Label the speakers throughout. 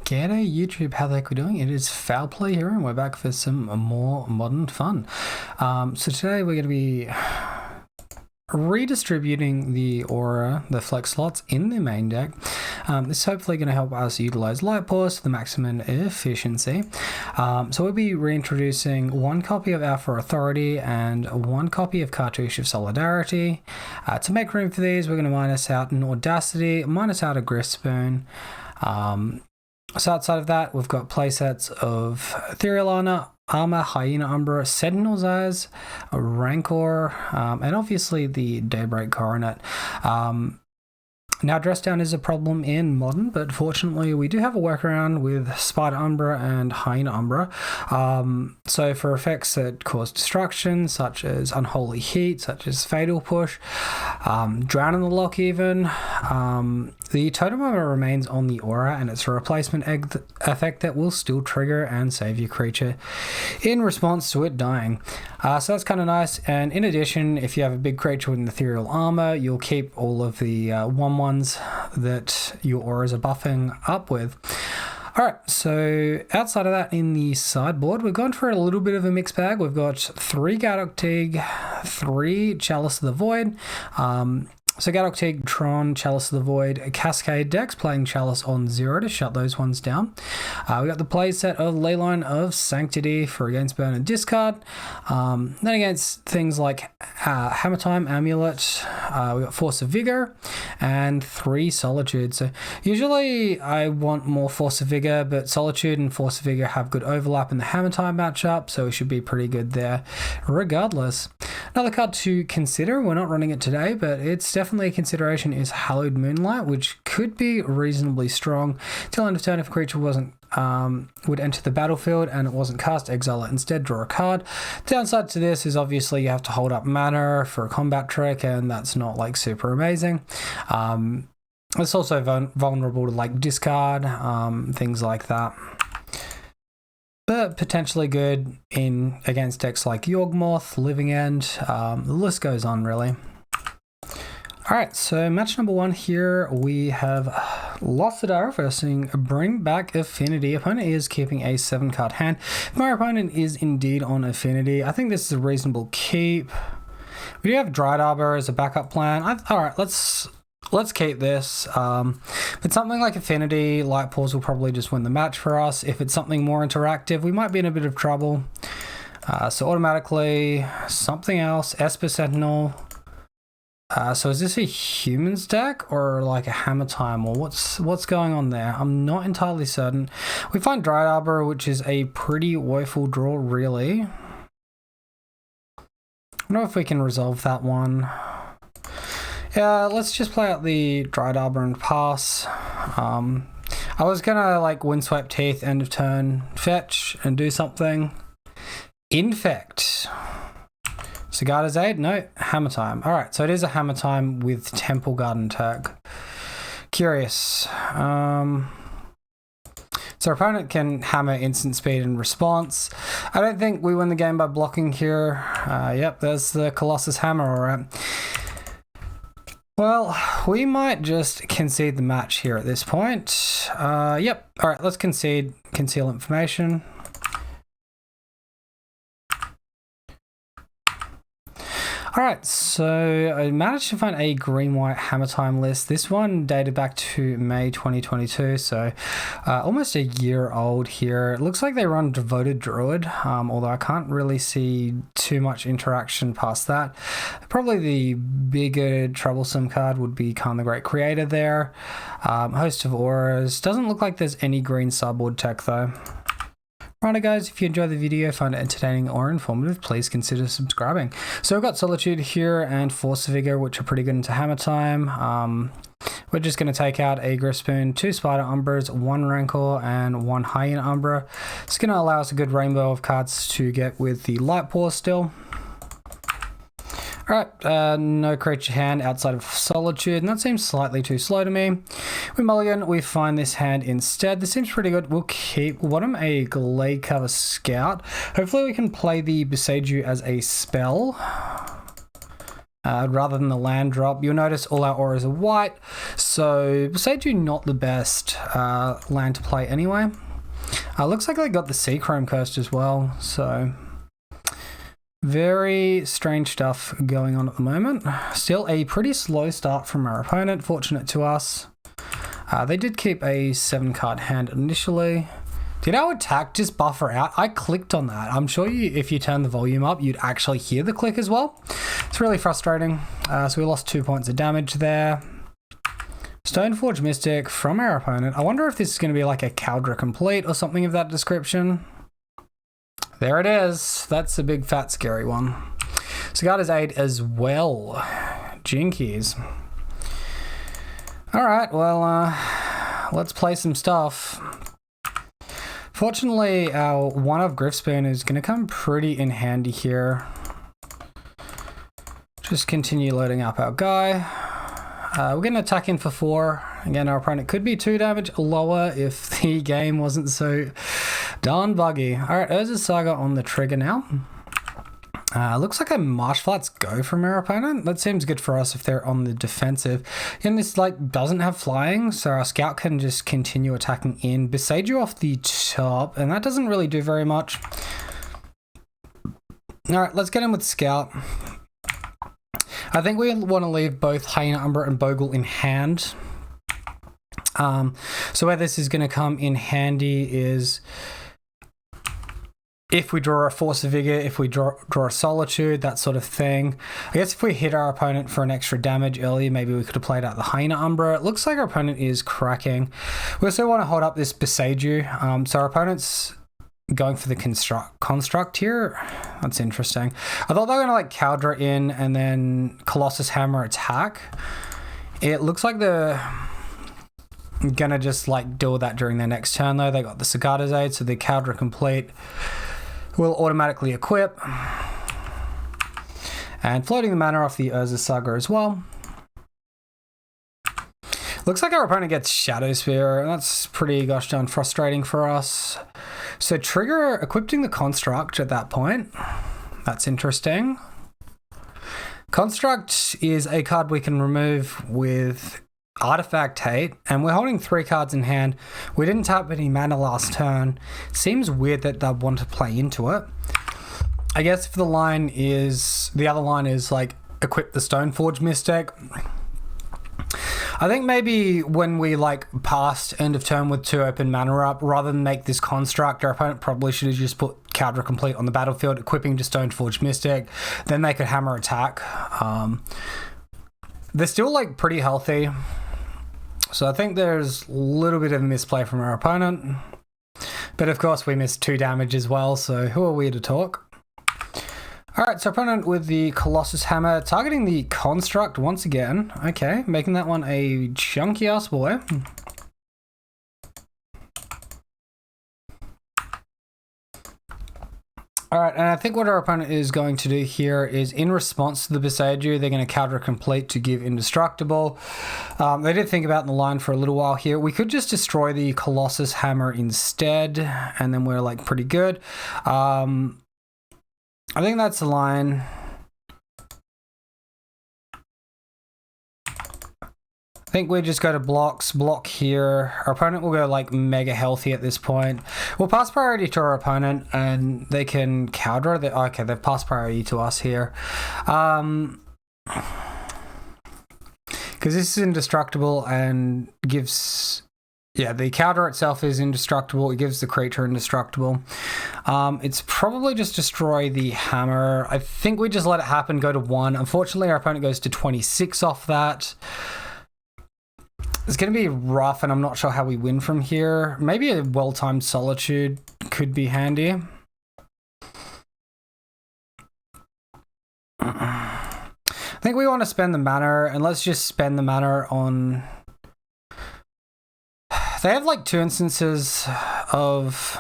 Speaker 1: G'day YouTube, how the heck we doing? It is Foul Play here and we're back for some more modern fun. So today we're going to be redistributing the aura, the flex slots in the main deck. This is hopefully going to help us utilize light pores to the maximum efficiency. So we'll be reintroducing one copy of Alpha Authority and one copy of Cartouche of Solidarity. To make room for these, we're going to minus out an Audacity, minus out a Grispoon. So outside of that, we've got playsets of Ethereal Armor, Hyena Umbra, Sentinel's Eyes, a Rancor, and obviously the Daybreak Coronet. Now, dress down is a problem in Modern, but fortunately we do have a workaround with Spider Umbra and Hyena Umbra. So for effects that cause destruction, such as Unholy Heat, such as Fatal Push, Drown in the Lock even, the Totem Armor remains on the aura and it's a replacement effect that will still trigger and save your creature in response to it dying. So that's kind of nice, and in addition, if you have a big creature with an Ethereal Armor, you'll keep all of the 1/1s that your auras are buffing up with. Alright, so outside of that in the sideboard, we've gone for a little bit of a mixed bag. We've got 3 Gadok Teeg, 3 Chalice of the Void, so Gadok Teeg, Tron, Chalice of the Void, Cascade decks, playing Chalice on 0 to shut those ones down. We got the play set of Leyline of Sanctity for against burn and discard. Then against things like Hammer Time, Amulet, we got Force of Vigor, and 3 Solitude. So usually I want more Force of Vigor, but Solitude and Force of Vigor have good overlap in the Hammer Time matchup, so we should be pretty good there regardless. Another card to consider, we're not running it today, but it's definitely a consideration, is Hallowed Moonlight, which could be reasonably strong. Till end of turn, if a creature wasn't would enter the battlefield and it wasn't cast, exile it instead, draw a card. Downside to this is obviously you have to hold up mana for a combat trick, and that's not like super amazing. It's also vulnerable to like discard, things like that. But potentially good in against decks like Yawgmoth, Living End, the list goes on really. Alright, so match number 1 here, we have Lost the Dara versus Bring Back Affinity. Opponent is keeping a 7-card hand. My opponent is indeed on Affinity. I think this is a reasonable keep. We do have Dryad Arbor as a backup plan. Alright, let's keep this. But something like Affinity, Light Pores will probably just win the match for us. If it's something more interactive, we might be in a bit of trouble. So automatically, something else, Esper Sentinel. So is this a humans deck or like a Hammer Time, or what's going on there? I'm not entirely certain. We find Dryad Arbor, which is a pretty woeful draw really. I don't know if we can resolve that one. Yeah, let's just play out the Dryad Arbor and pass. I was gonna like Windswept Teeth, end of turn, fetch and do something. Infect. Sigarda's Aid? No, Hammer Time. Alright, so it is a Hammer Time with Temple Garden tag. Curious. So our opponent can hammer instant speed and response. I don't think we win the game by blocking here. Yep, there's the Colossus Hammer, alright. Well, we might just concede the match here at this point. Yep, alright, let's concede. Conceal information. Alright, so I managed to find a green-white Hammer Time list. This one dated back to May 2022, so almost a year old here. It looks like they run Devoted Druid, although I can't really see too much interaction past that. Probably the bigger troublesome card would be Khan the Great Creator there. Host of Auras. Doesn't look like there's any green sideboard tech though. Alright guys, if you enjoyed the video, find it entertaining or informative, please consider subscribing. So we've got Solitude here and Force of Vigor, which are pretty good into Hammer Time. We're just going to take out a Grispoon, 2 Spider Umbras, 1 Rancor, and 1 Hyena Umbra. It's going to allow us a good rainbow of cards to get with the Light Pores still. Alright, no creature hand outside of Solitude, and that seems slightly too slow to me. We mulligan, we find this hand instead. This seems pretty good. We'll keep bottom a Glade Cover Scout. Hopefully we can play the Besage You as a spell. rather than the land drop. You'll notice all our auras are white, so Boseiju not the best land to play anyway. Looks like they got the Seachrome Coast as well, so very strange stuff going on at the moment. Still a pretty slow start from our opponent, fortunate to us. They did keep a 7-card hand initially. Did our attack just buffer out? I clicked on that. I'm sure if you turn the volume up, you'd actually hear the click as well. It's really frustrating. So we lost 2 points of damage there. Stoneforge Mystic from our opponent. I wonder if this is going to be like a Caldra Complete or something of that description. There it is. That's a big fat scary one. Sigarda's Aid as well. Jinkies. Alright, well, let's play some stuff. Fortunately, our one of Grifspoon is going to come pretty in handy here. Just continue loading up our guy. We're going to attack in for 4. Again, our opponent could be 2 damage lower if the game wasn't so darn buggy. Alright, Urza's Saga on the trigger now. Looks like a Marsh Flats go from our opponent. That seems good for us if they're on the defensive. And this doesn't have flying, so our scout can just continue attacking in. Boseiju off the top, and that doesn't really do very much. Alright, let's get in with scout. I think we want to leave both Hyena Umbra and Bogle in hand. So where this is going to come in handy is if we draw a Force of Vigor, if we draw a Solitude, that sort of thing. I guess if we hit our opponent for an extra damage early, maybe we could have played out the Hyena Umbra. It looks like our opponent is cracking. We also want to hold up this Boseiju. So our opponent's going for the construct here. That's interesting. I thought they were going to Caldra in and then Colossus Hammer attack. It looks like they're gonna just deal that during their next turn though. They got the Sigarda's Aid, so the Caldra Complete will automatically equip. And floating the mana off the Urza's Saga as well. Looks like our opponent gets Shadow Spear, and that's pretty gosh darn frustrating for us. So trigger equipping the Construct at that point. That's interesting. Construct is a card we can remove with Artifact Hate, and we're holding 3 cards in hand. We didn't tap any mana last turn. Seems weird that they'd want to play into it. I guess if the other line is equip the Stoneforge Mystic. I think maybe when we past end of turn with 2 open mana up, rather than make this construct, our opponent probably should have just put Caldra Complete on the battlefield, equipping to Stoneforge Mystic. Then they could hammer attack. They're still pretty healthy. So I think there's a little bit of a misplay from our opponent. But of course we missed 2 damage as well, so who are we to talk? Alright, so opponent with the Colossus Hammer, targeting the Construct once again. Okay, making that one a chunky ass boy. Alright, and I think what our opponent is going to do here is, in response to the Boseiju, they're going to Caldra Complete to give Indestructible. They did think about in the line for a little while here. We could just destroy the Colossus Hammer instead, and then we're pretty good. I think that's the line. I think we just go to blocks, block here. Our opponent will go mega healthy at this point. We'll pass priority to our opponent and they can counter. Okay, they've passed priority to us here. Because this is indestructible and gives... Yeah, the counter itself is indestructible. It gives the creature indestructible. It's probably just destroy the hammer. I think we just let it happen, go to 1. Unfortunately, our opponent goes to 26 off that. It's going to be rough, and I'm not sure how we win from here. Maybe a well-timed Solitude could be handy. I think we want to spend the mana, and let's just spend the mana on... They have 2 instances of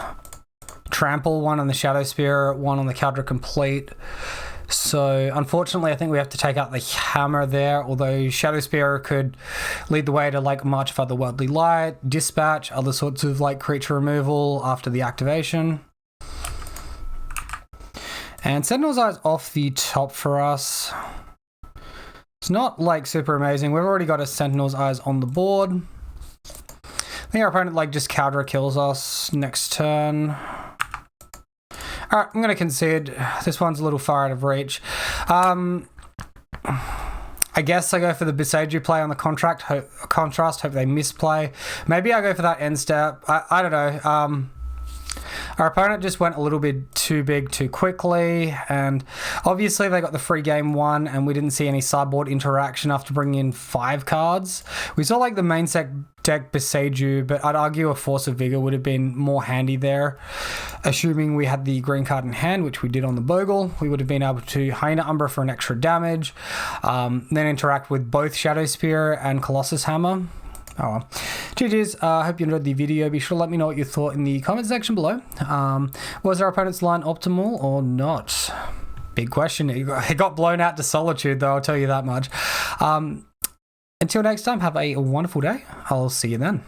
Speaker 1: Trample, one on the Shadow Spear, one on the Caldra Complete. So unfortunately, I think we have to take out the hammer there, although Shadow Spear could lead the way to March of Otherworldly Light, Dispatch, other sorts of creature removal after the activation. And Sentinel's Eye is off the top for us. It's not like super amazing. We've already got a Sentinel's Eyes on the board. I think our opponent like just counter kills us next turn. Alright, I'm going to concede. This one's a little far out of reach. I guess I go for the Boseiju play on the contrast, hope they misplay. Maybe I go for that end step. I don't know. Our opponent just went a little bit too big too quickly, and obviously they got the free game one, and we didn't see any sideboard interaction after bringing in 5 cards. We saw like the main deck Boseiju, but I'd argue a Force of Vigor would have been more handy there. Assuming we had the green card in hand, which we did on the Bogle, we would have been able to Hyena Umbra for an extra damage, then interact with both Shadow Spear and Colossus Hammer. Oh well. GG's, I hope you enjoyed the video. Be sure to let me know what you thought in the comment section below. Was our opponent's line optimal or not? Big question. It got blown out to Solitude though, I'll tell you that much. Until next time, have a wonderful day. I'll see you then.